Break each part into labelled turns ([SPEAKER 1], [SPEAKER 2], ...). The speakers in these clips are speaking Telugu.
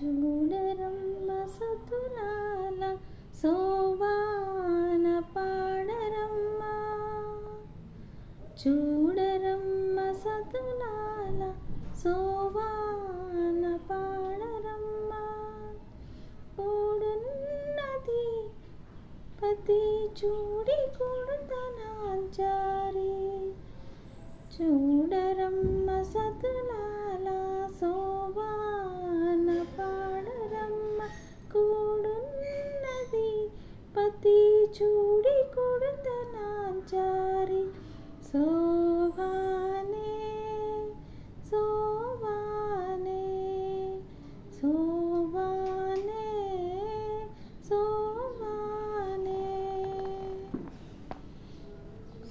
[SPEAKER 1] చూడరమ్మ సతులాల సోవాన పాడరమ్మ, చూడరమ్మ సతులాల సోవాన పాడరమ్మ. కూడున్నది పతి చూడి కొడుతనాంచారి, చూడరమ్మ సతులాల సోవాన పాడరమ్మ. కూడున్నది పతి చూడి కొడుతనాంచారి, సోవానే సోవానే సోవానే సోవానే.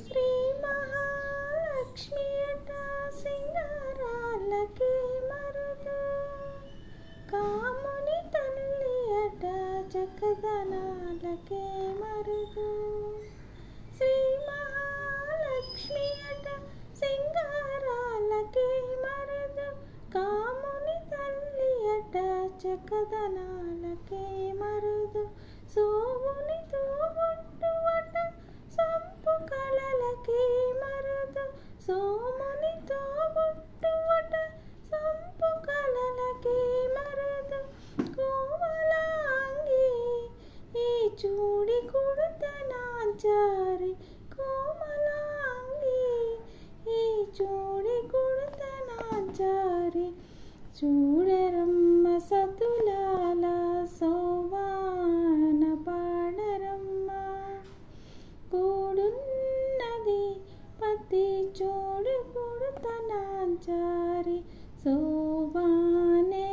[SPEAKER 1] శ్రీ మహాలక్ష్మి అట సింగారాలకే మరుదు, కాముని తల్లి అట చక్కదనాలకే మరుదు. శ్రీ మహాలక్ష్మి అట సింగారాలకే మరుదు, కాముని తల్లి అట చక్కదనాలకే మరుదు. సోమునితో బొట్టువట sump కళలకే Marudu, సోమునితో బొట్టువట sump కళలకే Marudu. కోమలాంగి ఈ చూడి కొడుతనాంచారి, కోమలాంగి ఈ చూడి కొడుతనాంచారి. చూడరమ్మ సతులాల సోవాన పాడరమ్మ, కూడున్నది పతి చూడి కొడుతనాంచారి, సోవానే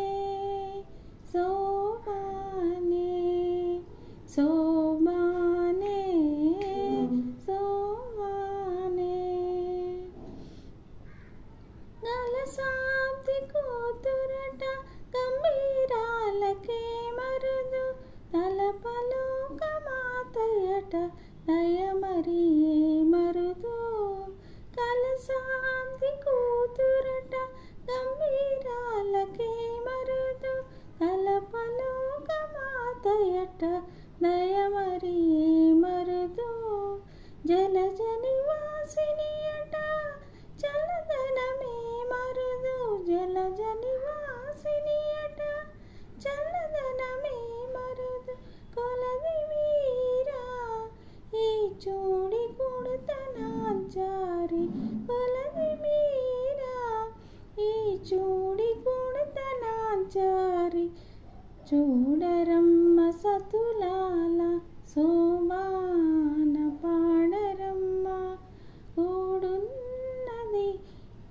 [SPEAKER 1] సోవానే సోవానే సోవానే. గలసాబ్ది కూతురట గంభీరాలకే మరుదు, తలపలోక మాతయట దయమరియే మరుదు. కలసాబ్ది కూతురట గంభీరాలకే మరుదు, తలపలోక మాతయట దయమరియే మరుదు. జలజ నివాసిని అట చల్లదనమే మరుదు, జలజ నివాసిని అట చల్లదనమే మరుదు. కొలది వీరా ఈ చూడి కొడుతనాంచారి, కొలది వీరా ఈ చూడి కొడుతనాంచారి. చూడరమ్మ సతులాల సోవాన పాడరమ్మ, కూడున్నది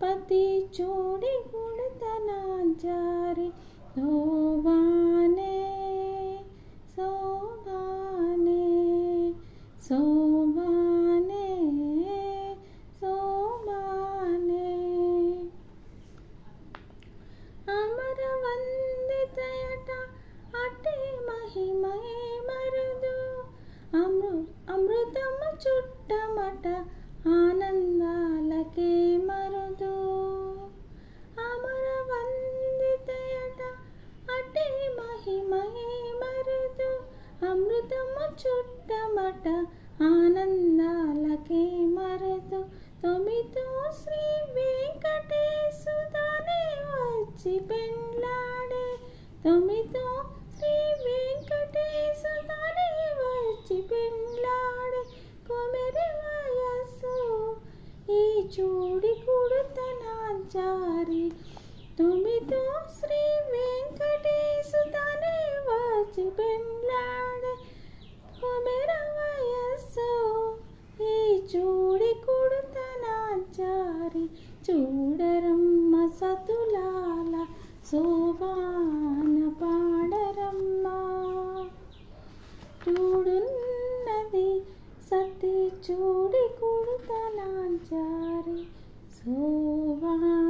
[SPEAKER 1] పతి చూడి కొడుతనాంచారి, సోవానే సోవానే సోవానే సోవానే. అమరవందితయట అటే మహిమయే మరుదు, అమృతము చుట్టమట ఆనందాలకే మరుదు. అమరవందితయట అటే మహిమయే మరుదు, అమృతము చుట్టమట ఆనందాలకే మరుదు. తొమితో శ్రీ వెంకటేశుదానే వచ్చి పెండ్లాడే, తొమితో శ్రీ వెంకటేశుదానే వచ్చి పెండ్లాడే. కొమెరి వయస్సు ఈ చూడి కొడుతనాంచారి, తొమితో శ్రీ వెంకటేశుదానే వచ్చి పెండ్లాడే. కొమెర వయస్సు ఈ చూడి కొడుతనాంచారి, చూడరమ్మ సతులాల సోవాన పాడరమ్మ. చూడున్నది సతి చూడి కొడుతనాంచారి, సోవానే